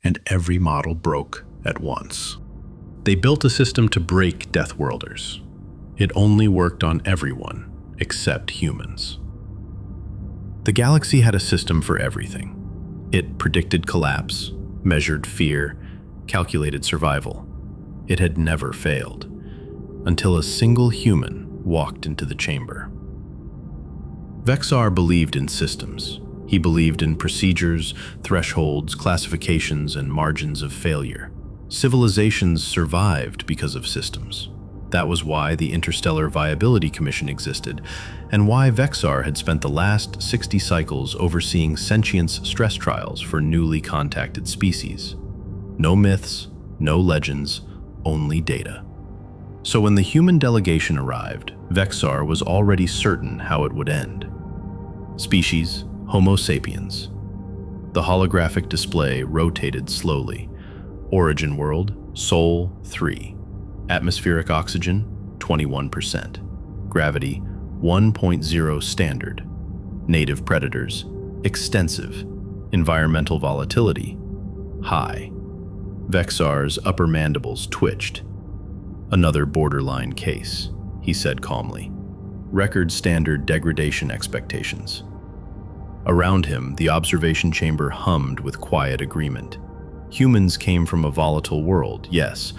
and every model broke at once. They built a system to break deathworlders. It only worked on everyone except humans. The galaxy had a system for everything. It predicted collapse, measured fear, calculated survival. It had never failed, until a single human walked into the chamber. Vexar believed in systems. He believed in procedures, thresholds, classifications, and margins of failure. Civilizations survived because of systems. That was why the Interstellar Viability Commission existed, and why Vexar had spent the last 60 cycles overseeing sentience stress trials for newly contacted species. No myths, no legends, only data. So when the human delegation arrived, Vexar was already certain how it would end. Species, Homo sapiens. The holographic display rotated slowly. Origin world, Sol 3. Atmospheric oxygen, 21%. Gravity, 1.0 standard. Native predators, extensive. Environmental volatility, high. Vexar's upper mandibles twitched. Another borderline case, he said calmly. Record standard degradation expectations. Around him, the observation chamber hummed with quiet agreement. Humans came from a volatile world, yes,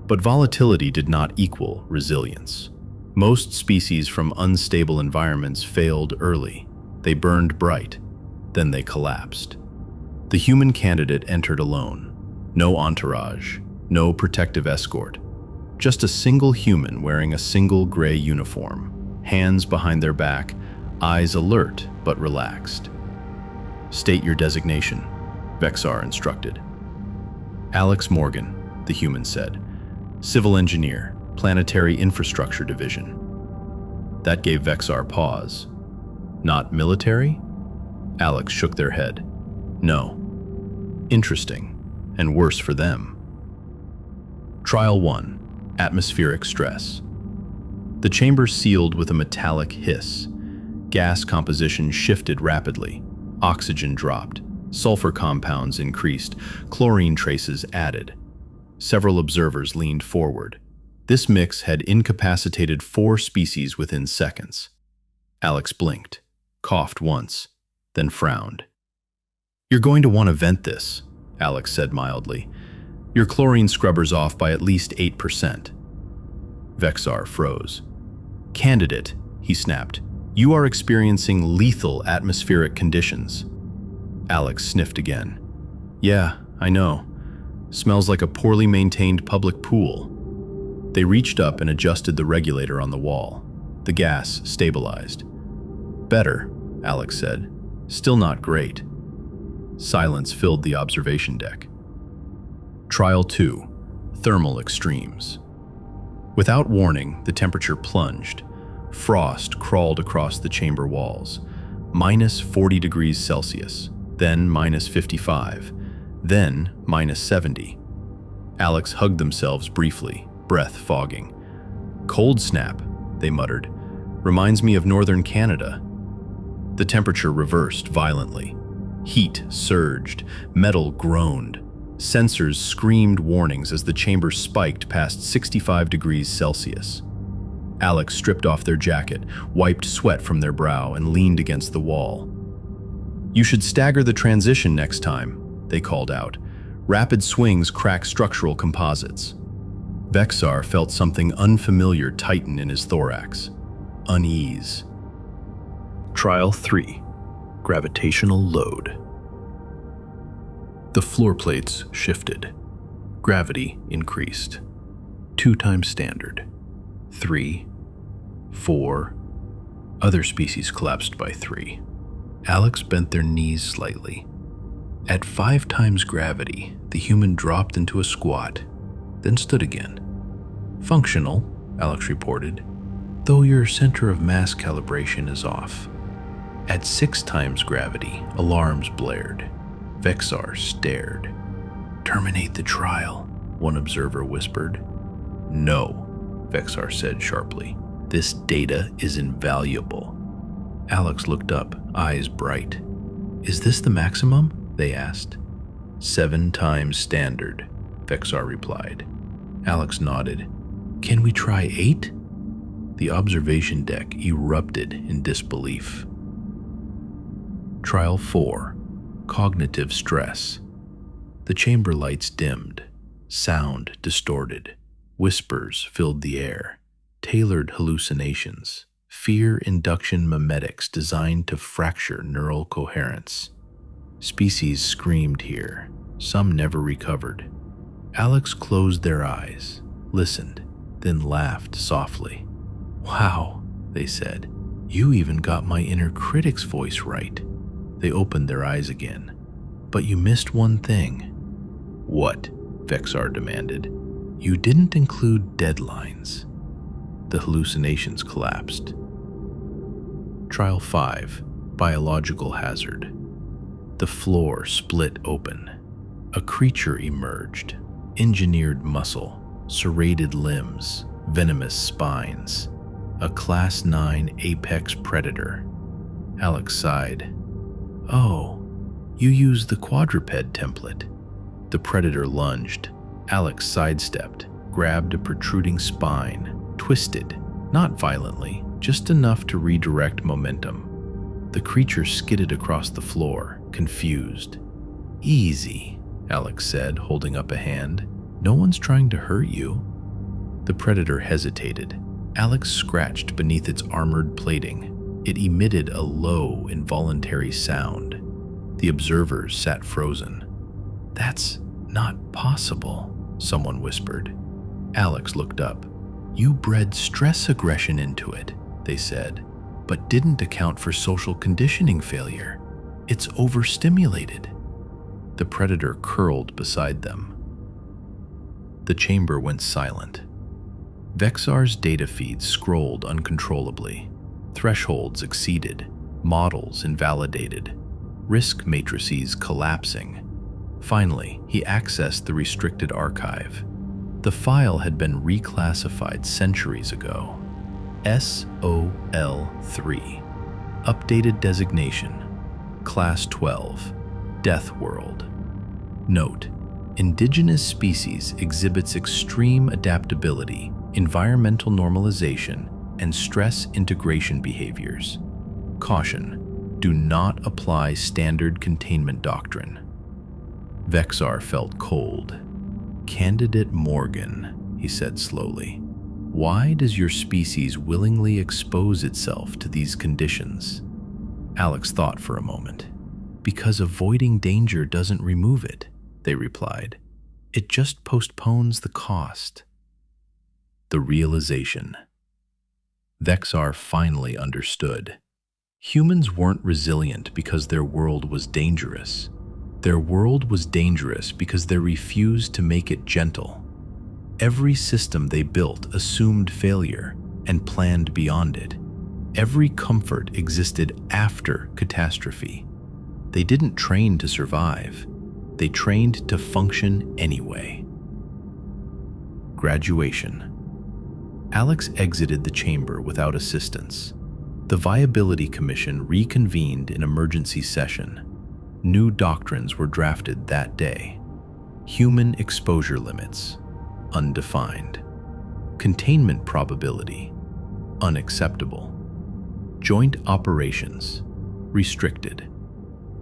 but volatility did not equal resilience. Most species from unstable environments failed early. They burned bright, then they collapsed. The human candidate entered alone. No entourage, no protective escort. Just a single human wearing a single gray uniform, hands behind their back, eyes alert but relaxed. State your designation, Vexar instructed. Alex Morgan, the human said. Civil engineer, Planetary Infrastructure Division. That gave Vexar pause. Not military? Alex shook their head. No. Interesting, and worse for them. Trial 1, atmospheric stress. The chamber sealed with a metallic hiss. Gas composition shifted rapidly. Oxygen dropped. Sulfur compounds increased. Chlorine traces added. Several observers leaned forward. This mix had incapacitated 4 species within seconds. Alex blinked, coughed once, then frowned. You're going to want to vent this, Alex said mildly. Your chlorine scrubber's off by at least 8%. Vexar froze. Candidate, he snapped. You are experiencing lethal atmospheric conditions. Alex sniffed again. Yeah, I know. Smells like a poorly maintained public pool. They reached up and adjusted the regulator on the wall. The gas stabilized. Better, Alex said. Still not great. Silence filled the observation deck. Trial 2, thermal extremes. Without warning, the temperature plunged. Frost crawled across the chamber walls. Minus 40 degrees Celsius, then minus 55, then minus 70. Alex hugged themselves briefly, breath fogging. Cold snap, they muttered. Reminds me of northern Canada. The temperature reversed violently. Heat surged, metal groaned. Sensors screamed warnings as the chamber spiked past 65 degrees Celsius. Alex stripped off their jacket, wiped sweat from their brow, and leaned against the wall. You should stagger the transition next time, they called out. Rapid swings crack structural composites. Vexar felt something unfamiliar tighten in his thorax. Unease. Trial 3, gravitational load. The floor plates shifted. Gravity increased. 2 times standard. 3, 4. Other species collapsed by 3. Alex bent their knees slightly. At 5 times gravity, the human dropped into a squat, then stood again. Functional, Alex reported, though your center of mass calibration is off. At 6 times gravity, alarms blared. Vexar stared. Terminate the trial, one observer whispered. No, Vexar said sharply. This data is invaluable. Alex looked up, eyes bright. Is this the maximum? They asked. 7 times standard, Vexar replied. Alex nodded. Can we try 8? The observation deck erupted in disbelief. Trial 4. Cognitive stress. The chamber lights dimmed. Sound distorted. Whispers filled the air. Tailored hallucinations. Fear induction mimetics designed to fracture neural coherence. Species screamed here. Some never recovered. Alex closed their eyes, listened, then laughed softly. Wow, they said. You even got my inner critic's voice right. They opened their eyes again. But you missed one thing. What? Vexar demanded. You didn't include deadlines. The hallucinations collapsed. Trial 5. Biological hazard. The floor split open. A creature emerged. Engineered muscle, serrated limbs, venomous spines. A Class 9 apex predator. Alex sighed. Oh, you used the quadruped template. The predator lunged. Alex sidestepped, grabbed a protruding spine, twisted, not violently, just enough to redirect momentum. The creature skidded across the floor, confused. Easy, Alex said, holding up a hand. No one's trying to hurt you. The predator hesitated. Alex scratched beneath its armored plating. It emitted a low, involuntary sound. The observers sat frozen. That's not possible, someone whispered. Alex looked up. You bred stress aggression into it, they said, but didn't account for social conditioning failure. It's overstimulated. The predator curled beside them. The chamber went silent. Vexar's data feeds scrolled uncontrollably. Thresholds exceeded, models invalidated, risk matrices collapsing. Finally, he accessed the restricted archive. The file had been reclassified centuries ago. SOL3. Updated designation. Class 12. Deathworld. Note: indigenous species exhibits extreme adaptability, environmental normalization, and stress integration behaviors. Caution: do not apply standard containment doctrine. Vexar felt cold. Candidate Morgan, he said slowly, why does your species willingly expose itself to these conditions? Alex thought for a moment. Because avoiding danger doesn't remove it, they replied. It just postpones the cost. The realization. Vexar finally understood. Humans weren't resilient because their world was dangerous. Their world was dangerous because they refused to make it gentle. Every system they built assumed failure and planned beyond it. Every comfort existed after catastrophe. They didn't train to survive. They trained to function anyway. Graduation. Alex exited the chamber without assistance. The Viability Commission reconvened in emergency session. New doctrines were drafted that day. Human exposure limits, undefined. Containment probability, unacceptable. Joint operations, restricted.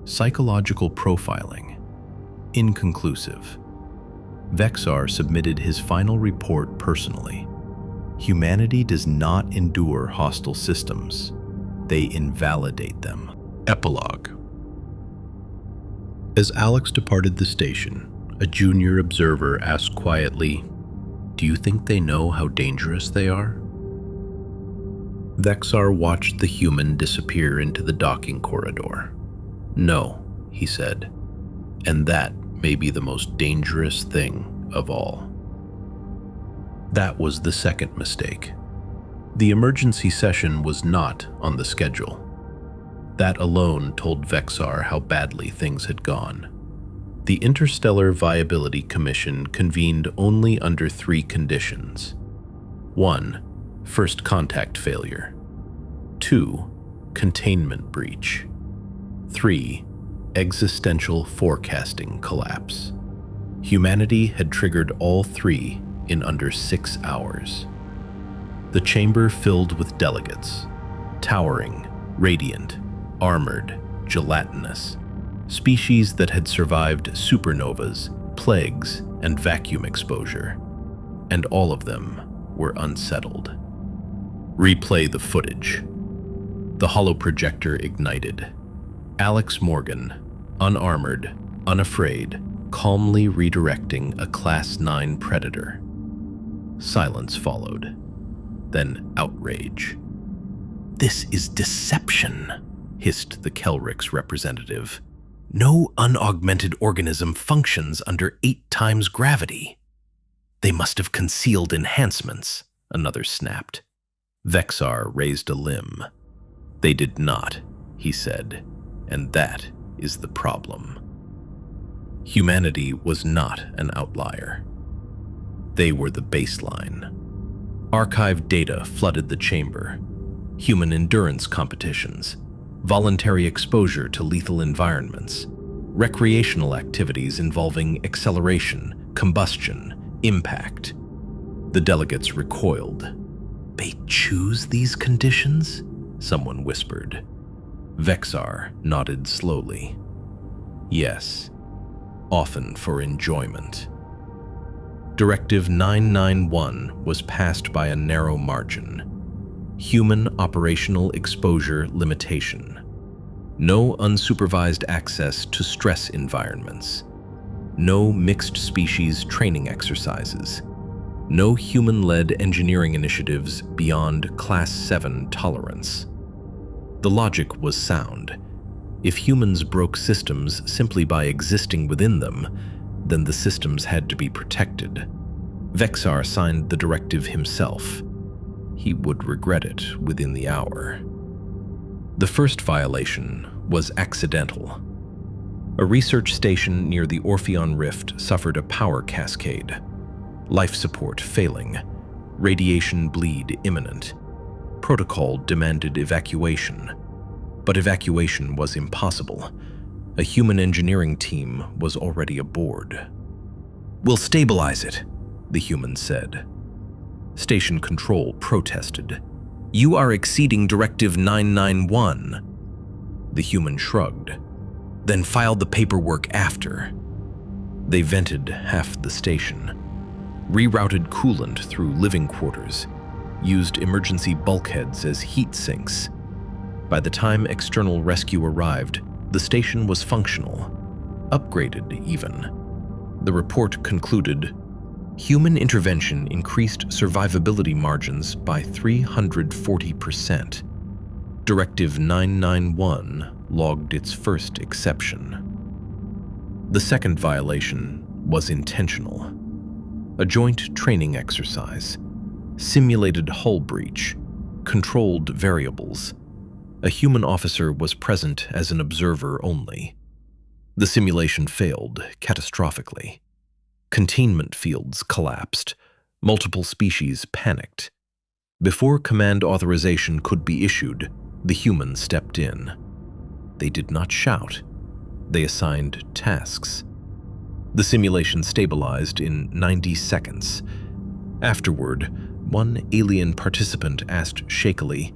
Psychological profiling, inconclusive. Vexar submitted his final report personally. Humanity does not endure hostile systems. They invalidate them. Epilogue. As Alex departed the station, a junior observer asked quietly, "Do you think they know how dangerous they are?" Vexar watched the human disappear into the docking corridor. "No," he said, "and that may be the most dangerous thing of all." That was the second mistake. The emergency session was not on the schedule. That alone told Vexar how badly things had gone. The Interstellar Viability Commission convened only under 3 conditions. 1. First contact failure. 2. Containment breach. 3. existential forecasting collapse. Humanity had triggered all three in under 6 hours. The chamber filled with delegates, towering, radiant, armored, gelatinous, species that had survived supernovas, plagues, and vacuum exposure, and all of them were unsettled. Replay the footage. The holoprojector ignited. Alex Morgan, unarmored, unafraid, calmly redirecting a Class 9 predator. Silence followed, then outrage. "This is deception," hissed the Kelrick's representative. "No unaugmented organism functions under 8 times gravity." "They must have concealed enhancements," another snapped. Vexar raised a limb. "They did not," he said, "and that is the problem." Humanity was not an outlier. They were the baseline. Archived data flooded the chamber. Human endurance competitions, voluntary exposure to lethal environments, recreational activities involving acceleration, combustion, impact. The delegates recoiled. "They choose these conditions?" someone whispered. Vexar nodded slowly. "Yes, often for enjoyment." Directive 991 was passed by a narrow margin. Human operational exposure limitation. No unsupervised access to stress environments. No mixed species training exercises. No human-led engineering initiatives beyond Class 7 tolerance. The logic was sound. If humans broke systems simply by existing within them, then the systems had to be protected. Vexar signed the directive himself. He would regret it within the hour. The first violation was accidental. A research station near the Orpheon Rift suffered a power cascade. Life support failing. Radiation bleed imminent. Protocol demanded evacuation. But evacuation was impossible. A human engineering team was already aboard. "We'll stabilize it," the human said. Station control protested. "You are exceeding Directive 991. The human shrugged, then filed the paperwork after. They vented half the station, rerouted coolant through living quarters, used emergency bulkheads as heat sinks. By the time external rescue arrived, the station was functional, upgraded even. The report concluded, human intervention increased survivability margins by 340%. Directive 991 logged its first exception. The second violation was intentional. A joint training exercise, simulated hull breach, controlled variables. A human officer was present as an observer only. The simulation failed catastrophically. Containment fields collapsed. Multiple species panicked. Before command authorization could be issued, the human stepped in. They did not shout. They assigned tasks. The simulation stabilized in 90 seconds. Afterward, one alien participant asked shakily,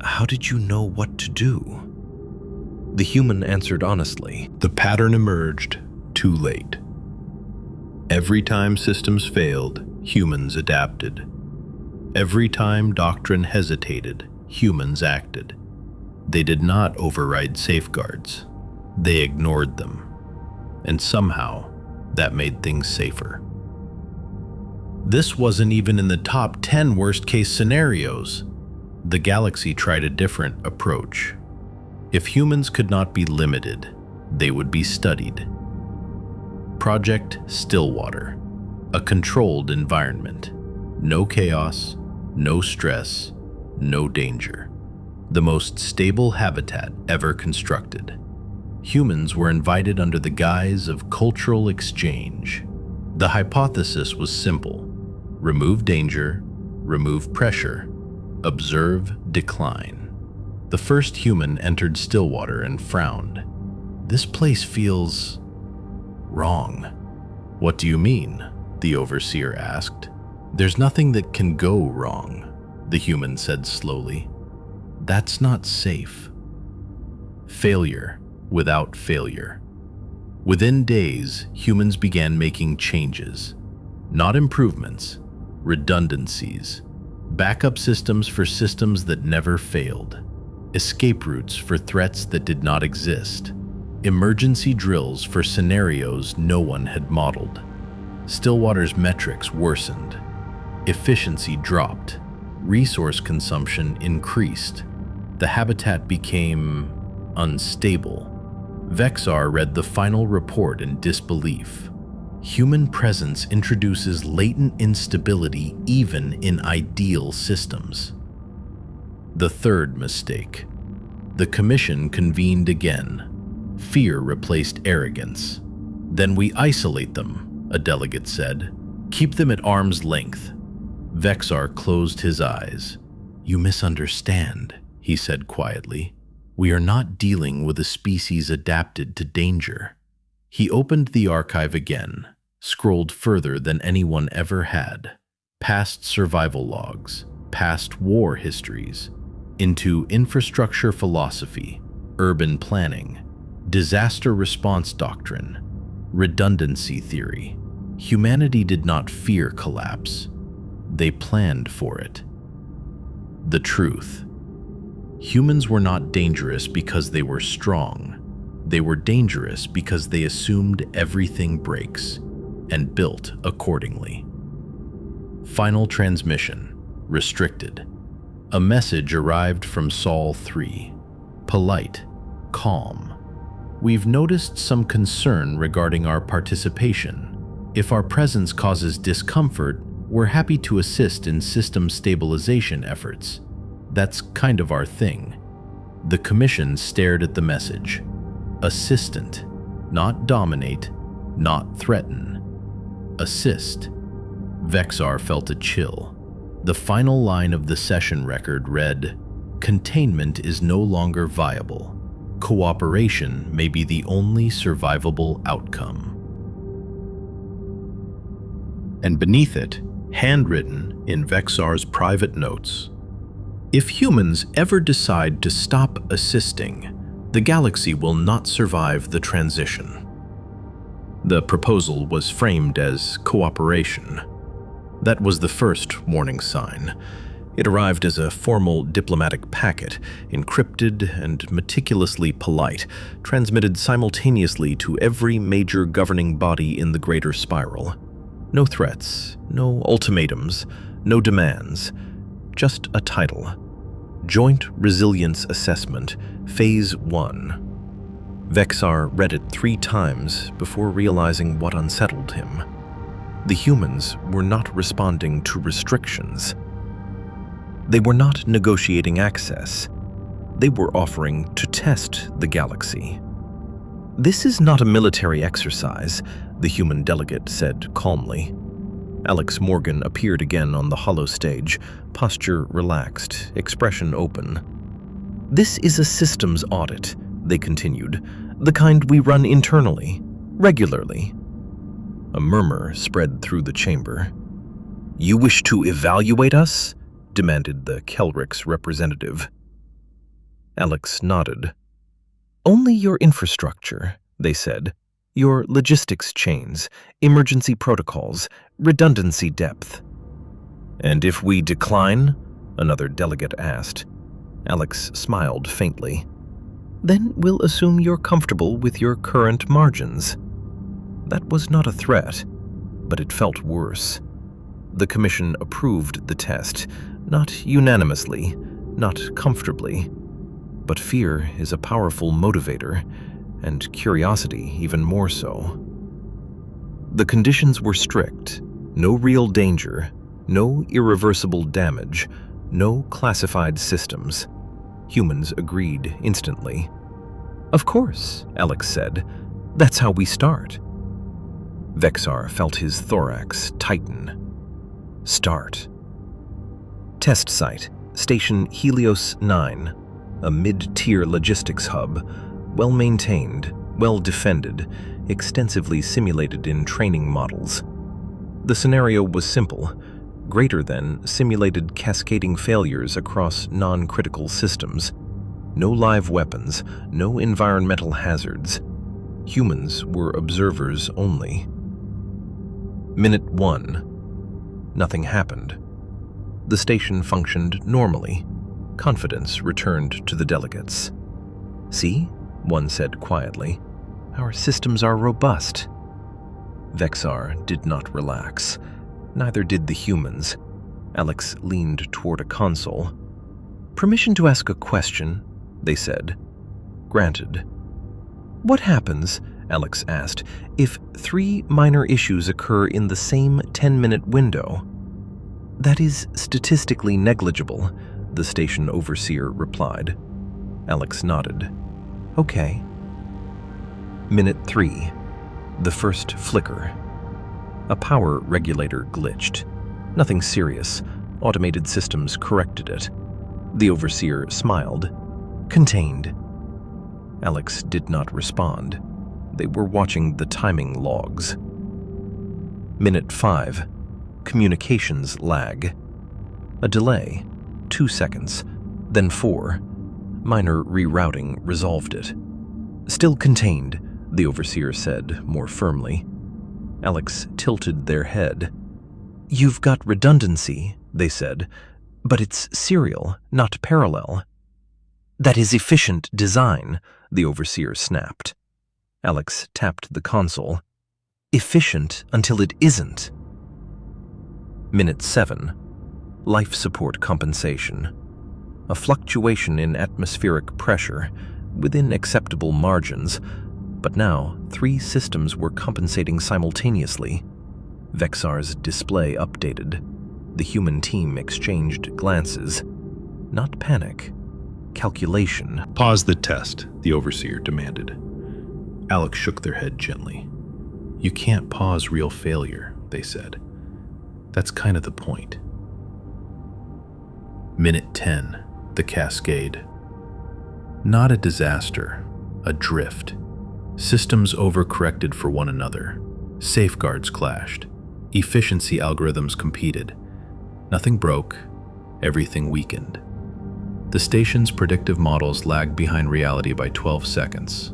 "How did you know what to do?" The human answered honestly. The pattern emerged too late. Every time systems failed, humans adapted. Every time doctrine hesitated, humans acted. They did not override safeguards. They ignored them. And somehow, that made things safer. This wasn't even in the top 10 worst-case scenarios. The galaxy tried a different approach. If humans could not be limited, they would be studied. Project Stillwater, a controlled environment. No chaos, no stress, no danger. The most stable habitat ever constructed. Humans were invited under the guise of cultural exchange. The hypothesis was simple. Remove danger, remove pressure, observe decline. The first human entered Stillwater and frowned. "This place feels wrong." "What do you mean?" the overseer asked. "There's nothing that can go wrong," the human said slowly. "That's not safe." Failure without failure. Within days, humans began making changes. Not improvements, redundancies. Backup systems for systems that never failed. Escape routes for threats that did not exist. Emergency drills for scenarios no one had modeled. Stillwater's metrics worsened. Efficiency dropped. Resource consumption increased. The habitat became unstable. Vexar read the final report in disbelief. Human presence introduces latent instability even in ideal systems. The third mistake. The commission convened again. Fear replaced arrogance. "Then we isolate them," a delegate said. "Keep them at arm's length." Vexar closed his eyes. "You misunderstand," he said quietly. "We are not dealing with a species adapted to danger." He opened the archive again, scrolled further than anyone ever had, past survival logs, past war histories, into infrastructure philosophy, urban planning, disaster response doctrine, redundancy theory. Humanity did not fear collapse. They planned for it. The truth. Humans were not dangerous because they were strong. They were dangerous because they assumed everything breaks and built accordingly. Final transmission, restricted. A message arrived from Sol 3. Polite, calm. "We've noticed some concern regarding our participation. If our presence causes discomfort, we're happy to assist in system stabilization efforts. That's kind of our thing." The commission stared at the message. Assistant, not dominate, not threaten. Assist. Vexar felt a chill. The final line of the session record read, "Containment is no longer viable. Cooperation may be the only survivable outcome." And beneath it, handwritten in Vexar's private notes, "If humans ever decide to stop assisting, the galaxy will not survive the transition." The proposal was framed as cooperation. That was the first warning sign. It arrived as a formal diplomatic packet, encrypted and meticulously polite, transmitted simultaneously to every major governing body in the Greater Spiral. No threats, no ultimatums, no demands, just a title. Joint Resilience Assessment, Phase 1. Vexar read it 3 times before realizing what unsettled him. The humans were not responding to restrictions. They were not negotiating access. They were offering to test the galaxy. "This is not a military exercise," the human delegate said calmly. Alex Morgan appeared again on the hollow stage, posture relaxed, expression open. "This is a systems audit," they continued, "the kind we run internally, regularly." A murmur spread through the chamber. "You wish to evaluate us?" demanded the Kelrick's representative. Alex nodded. "Only your infrastructure," they said. "Your logistics chains, emergency protocols, redundancy depth." "And if we decline?" another delegate asked. Alex smiled faintly. "Then we'll assume you're comfortable with your current margins." That was not a threat, but it felt worse. The commission approved the test, not unanimously, not comfortably. But fear is a powerful motivator, and curiosity even more so. The conditions were strict: no real danger, no irreversible damage, no classified systems. Humans agreed instantly. "Of course," Alex said. "That's how we start." Vexar felt his thorax tighten. Start. Test site, Station Helios 9, a mid-tier logistics hub, well-maintained, well defended, extensively simulated in training models. The scenario was simple: greater than simulated cascading failures across non-critical systems. No live weapons, no environmental hazards. Humans were observers only. Minute 1. Nothing happened. The station functioned normally. Confidence returned to the delegates. "See," one said quietly, "our systems are robust." Vexar did not relax. Neither did the humans. Alex leaned toward a console. "Permission to ask a question," they said. "Granted." "What happens," Alex asked, "if 3 minor issues occur in the same 10-minute window?" "That is statistically negligible," the station overseer replied. Alex nodded. "Okay." Minute 3. The first flicker. A power regulator glitched. Nothing serious. Automated systems corrected it. The overseer smiled. "Contained." Alex did not respond. They were watching the timing logs. Minute 5. Communications lag. A delay. 2 seconds, then 4. Minor rerouting resolved it. "Still contained," the overseer said more firmly. Alex tilted their head. "You've got redundancy," they said, "but it's serial, not parallel." "That is efficient design," the overseer snapped. Alex tapped the console. "Efficient until it isn't." Minute 7. Life support compensation. A fluctuation in atmospheric pressure, within acceptable margins, but now 3 systems were compensating simultaneously. Vexar's display updated. The human team exchanged glances. Not panic. Calculation. Pause the test, the overseer demanded. Alex shook their head gently. You can't pause real failure, they said. That's kind of the point. Minute 10, the cascade. Not a disaster, a drift. Systems overcorrected for one another. Safeguards clashed. Efficiency algorithms competed. Nothing broke, everything weakened. The station's predictive models lagged behind reality by 12 seconds,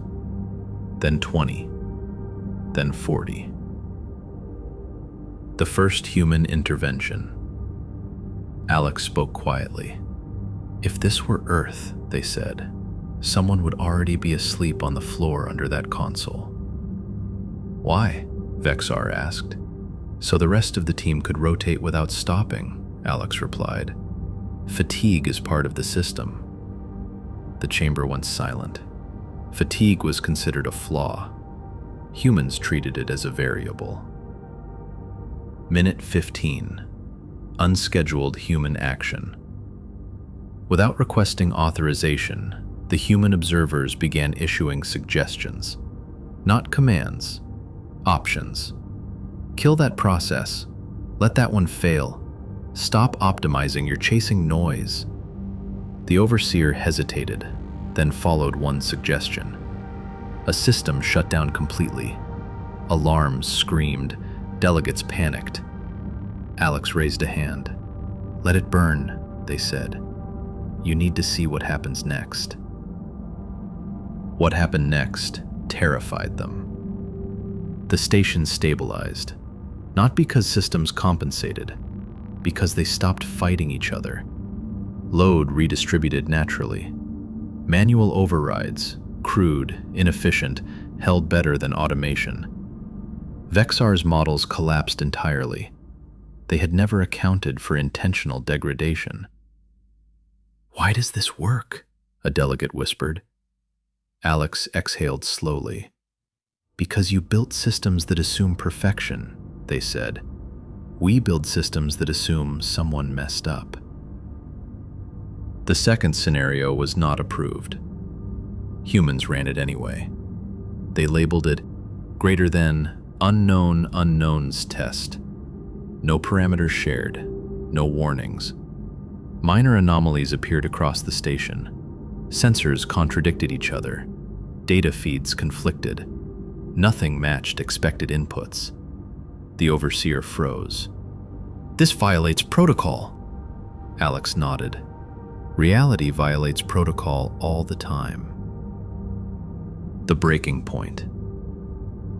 then 20, then 40. The first human intervention. Alex spoke quietly. If this were Earth, they said, someone would already be asleep on the floor under that console. Why? Vexar asked. So the rest of the team could rotate without stopping, Alex replied. Fatigue is part of the system. The chamber went silent. Fatigue was considered a flaw. Humans treated it as a variable. Minute 15. Unscheduled human action. Without requesting authorization, the human observers began issuing suggestions. Not commands, options. Kill that process. Let that one fail. Stop optimizing, you're chasing noise. The overseer hesitated, then followed one suggestion. A system shut down completely. Alarms screamed, delegates panicked. Alex raised a hand. Let it burn, they said. You need to see what happens next. What happened next terrified them. The station stabilized, not because systems compensated, because they stopped fighting each other. Load redistributed naturally. Manual overrides, crude, inefficient, held better than automation. Vexar's models collapsed entirely. They had never accounted for intentional degradation. Why does this work? A delegate whispered. Alex exhaled slowly. Because you built systems that assume perfection, they said. We build systems that assume someone messed up. The second scenario was not approved. Humans ran it anyway. They labeled it greater than unknown unknowns test. No parameters shared, no warnings. Minor anomalies appeared across the station. Sensors contradicted each other. Data feeds conflicted. Nothing matched expected inputs. The overseer froze. "This violates protocol." Alex nodded. "Reality violates protocol all the time." The breaking point.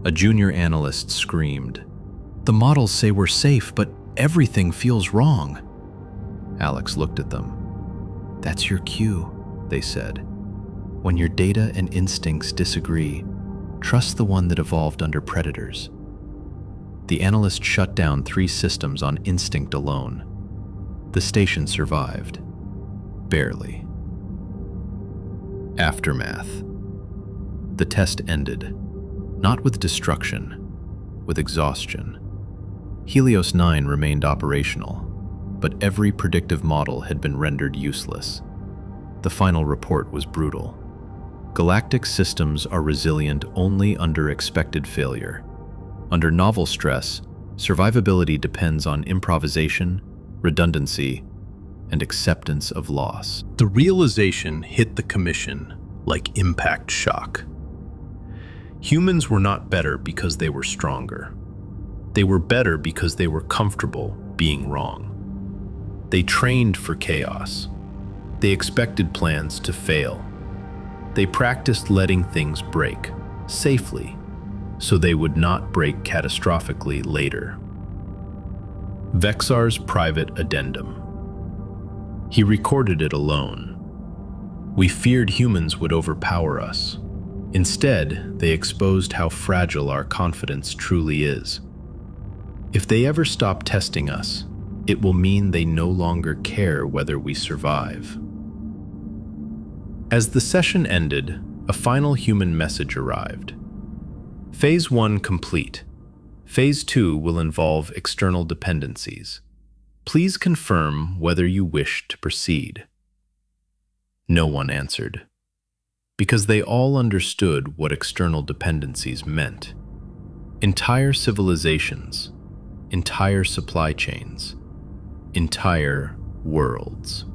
A junior analyst screamed, "The models say we're safe, but everything feels wrong." Alex looked at them. "That's your cue," they said. "When your data and instincts disagree, trust the one that evolved under predators." The analyst shut down 3 systems on instinct alone. The station survived. Barely. Aftermath. The test ended, not with destruction, with exhaustion. Helios 9 remained operational, but every predictive model had been rendered useless. The final report was brutal. Galactic systems are resilient only under expected failure. Under novel stress, survivability depends on improvisation, redundancy, and acceptance of loss. The realization hit the commission like impact shock. Humans were not better because they were stronger. They were better because they were comfortable being wrong. They trained for chaos. They expected plans to fail. They practiced letting things break, safely, so they would not break catastrophically later. Vexar's private addendum. He recorded it alone. We feared humans would overpower us. Instead, they exposed how fragile our confidence truly is. If they ever stop testing us, it will mean they no longer care whether we survive. As the session ended, a final human message arrived. Phase 1 complete. Phase 2 will involve external dependencies. Please confirm whether you wish to proceed. No one answered, because they all understood what external dependencies meant. Entire civilizations, entire supply chains, entire worlds.